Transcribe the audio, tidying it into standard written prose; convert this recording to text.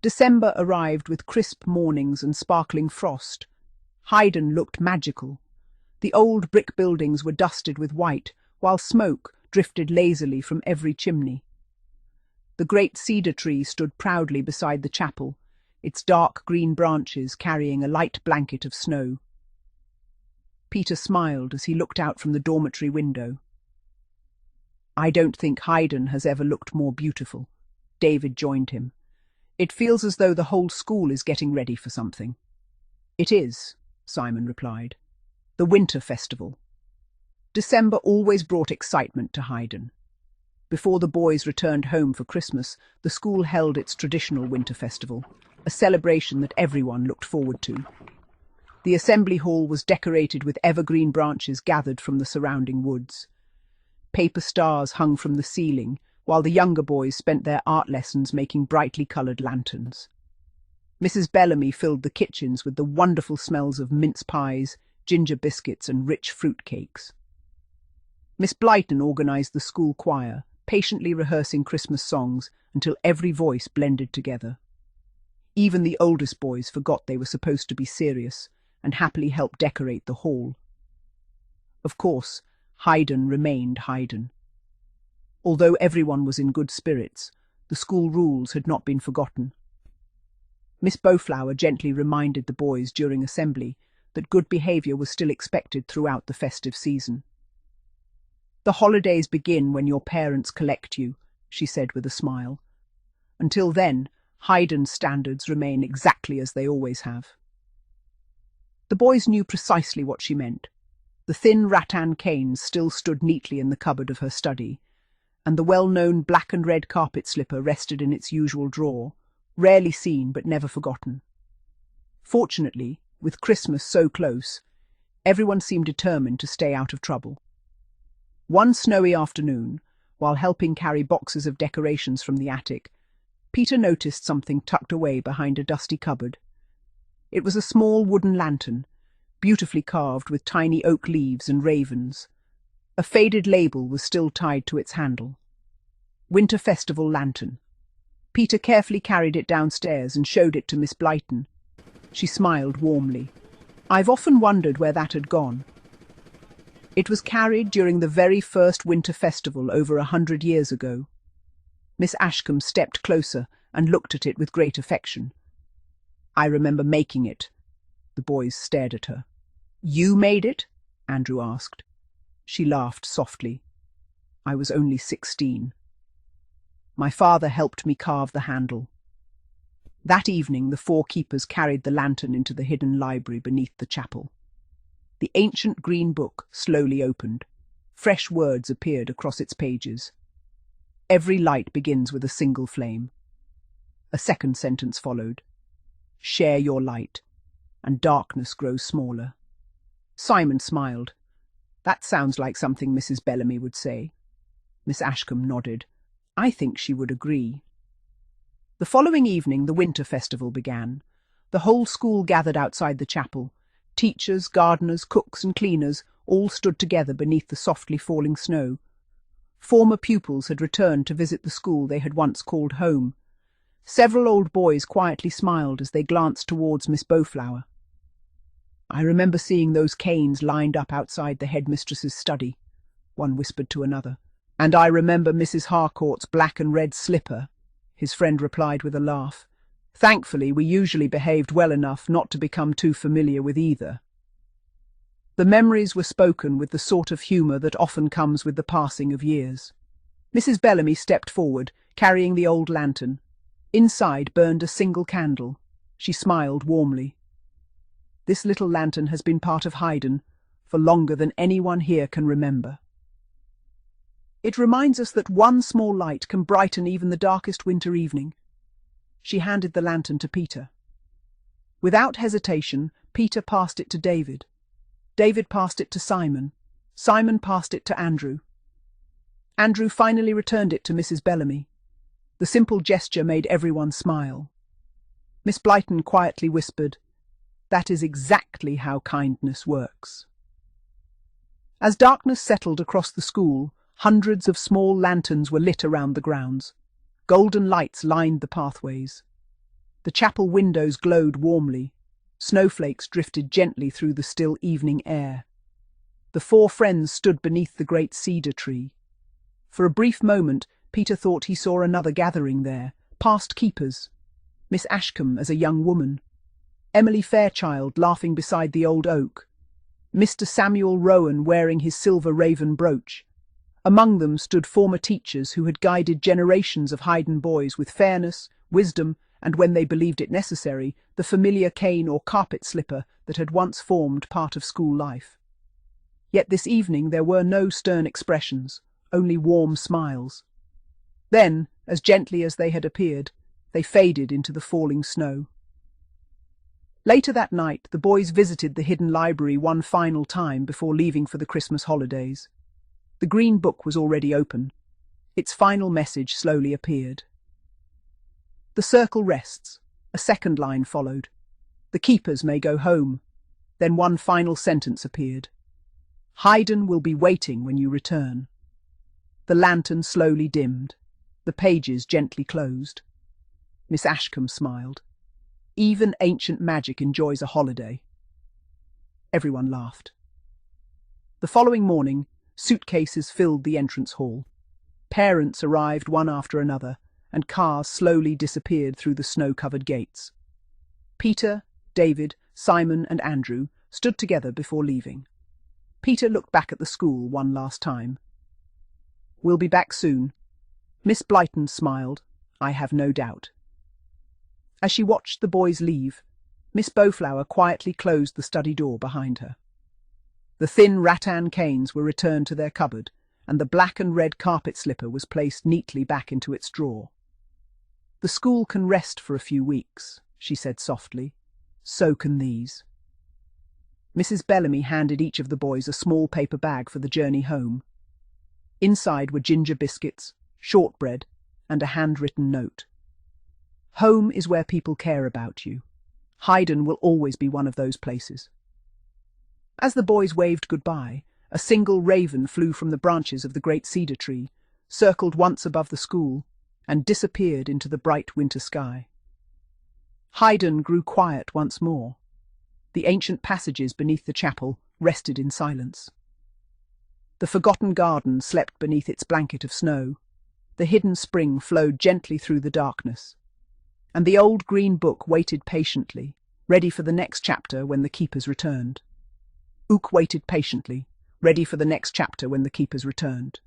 December arrived with crisp mornings and sparkling frost. Haydn looked magical. The old brick buildings were dusted with white, while smoke drifted lazily from every chimney. The great cedar tree stood proudly beside the chapel, its dark green branches carrying a light blanket of snow. Peter smiled as he looked out from the dormitory window. "I don't think Haydn has ever looked more beautiful." David joined him. "It feels as though the whole school is getting ready for something." "It is," Simon replied. "The Winter Festival." December always brought excitement to Haydn. Before the boys returned home for Christmas, the school held its traditional Winter Festival, a celebration that everyone looked forward to. The assembly hall was decorated with evergreen branches gathered from the surrounding woods. Paper stars hung from the ceiling, while the younger boys spent their art lessons making brightly coloured lanterns. Mrs. Bellamy filled the kitchens with the wonderful smells of mince pies, ginger biscuits and rich fruit cakes. Miss Blyton organised the school choir, patiently rehearsing Christmas songs until every voice blended together. Even the oldest boys forgot they were supposed to be serious and happily helped decorate the hall. Of course, Haydn remained Haydn. Although everyone was in good spirits, the school rules had not been forgotten. Miss Bowflower gently reminded the boys during assembly that good behaviour was still expected throughout the festive season. "The holidays begin when your parents collect you," she said with a smile. "Until then, Haydn's standards remain exactly as they always have." The boys knew precisely what she meant. The thin rattan canes still stood neatly in the cupboard of her study, and the well-known black and red carpet slipper rested in its usual drawer, rarely seen but never forgotten. Fortunately, with Christmas so close, everyone seemed determined to stay out of trouble. One snowy afternoon, while helping carry boxes of decorations from the attic, Peter noticed something tucked away behind a dusty cupboard. It was a small wooden lantern, beautifully carved with tiny oak leaves and ravens. A faded label was still tied to its handle. "Winter Festival Lantern." Peter carefully carried it downstairs and showed it to Miss Blyton. She smiled warmly. "I've often wondered where that had gone." "It was carried during the very first Winter Festival over 100 years ago." Miss Ashcombe stepped closer and looked at it with great affection. "I remember making it." The boys stared at her. "You made it?" Andrew asked. She laughed softly. "I was only 16. My father helped me carve the handle." That evening the 4 keepers carried the lantern into the hidden library beneath the chapel. The ancient green book slowly opened. Fresh words appeared across its pages. "Every light begins with a single flame." A second sentence followed. "Share your light, and darkness grows smaller." Simon smiled. "That sounds like something Mrs. Bellamy would say." Miss Ashcombe nodded. "I think she would agree." The following evening the Winter Festival began. The whole school gathered outside the chapel. Teachers, gardeners, cooks and cleaners all stood together beneath the softly falling snow. Former pupils had returned to visit the school they had once called home. Several old boys quietly smiled as they glanced towards Miss Bowflower. "I remember seeing those canes lined up outside the headmistress's study," one whispered to another. "And I remember Mrs. Harcourt's black and red slipper," his friend replied with a laugh. "Thankfully, we usually behaved well enough not to become too familiar with either." The memories were spoken with the sort of humour that often comes with the passing of years. Mrs. Bellamy stepped forward, carrying the old lantern. Inside burned a single candle. She smiled warmly. "This little lantern has been part of Haydn for longer than anyone here can remember. It reminds us that one small light can brighten even the darkest winter evening." She handed the lantern to Peter. Without hesitation, Peter passed it to David. David passed it to Simon. Simon passed it to Andrew. Andrew finally returned it to Mrs. Bellamy. The simple gesture made everyone smile. Miss Blyton quietly whispered, "That is exactly how kindness works." As darkness settled across the school, hundreds of small lanterns were lit around the grounds. Golden lights lined the pathways. The chapel windows glowed warmly. Snowflakes drifted gently through the still evening air. The four friends stood beneath the great cedar tree. For a brief moment, Peter thought he saw another gathering there, past keepers. Miss Ashcombe as a young woman, Emily Fairchild laughing beside the old oak, Mr. Samuel Rowan wearing his silver raven brooch. Among them stood former teachers who had guided generations of Haydn boys with fairness, wisdom, and, when they believed it necessary, the familiar cane or carpet slipper that had once formed part of school life. Yet this evening there were no stern expressions, only warm smiles. Then, as gently as they had appeared, they faded into the falling snow. Later that night, the boys visited the hidden library one final time before leaving for the Christmas holidays. The green book was already open. Its final message slowly appeared. The circle rests. A second line followed. The keepers may go home. Then one final sentence appeared. Haydn will be waiting when you return. The lantern slowly dimmed. The pages gently closed. Miss Ashcombe smiled. Even ancient magic enjoys a holiday. Everyone laughed. The following morning, suitcases filled the entrance hall. Parents arrived one after another, and cars slowly disappeared through the snow-covered gates. Peter, David, Simon, and Andrew stood together before leaving. Peter looked back at the school one last time. We'll be back soon. Miss Blyton smiled. I have no doubt. As she watched the boys leave, Miss Bowflower quietly closed the study door behind her. The thin rattan canes were returned to their cupboard, and the black and red carpet slipper was placed neatly back into its drawer. The school can rest for a few weeks, she said softly. So can these. Mrs. Bellamy handed each of the boys a small paper bag for the journey home. Inside were ginger biscuits, shortbread, and a handwritten note. Home is where people care about you. Haydn will always be one of those places. As the boys waved goodbye, a single raven flew from the branches of the great cedar tree, circled once above the school, and disappeared into the bright winter sky. Haydn grew quiet once more. The ancient passages beneath the chapel rested in silence. The forgotten garden slept beneath its blanket of snow. The hidden spring flowed gently through the darkness. And the old green book waited patiently, ready for the next chapter when the keepers returned. Ook waited patiently, ready for the next chapter when the keepers returned.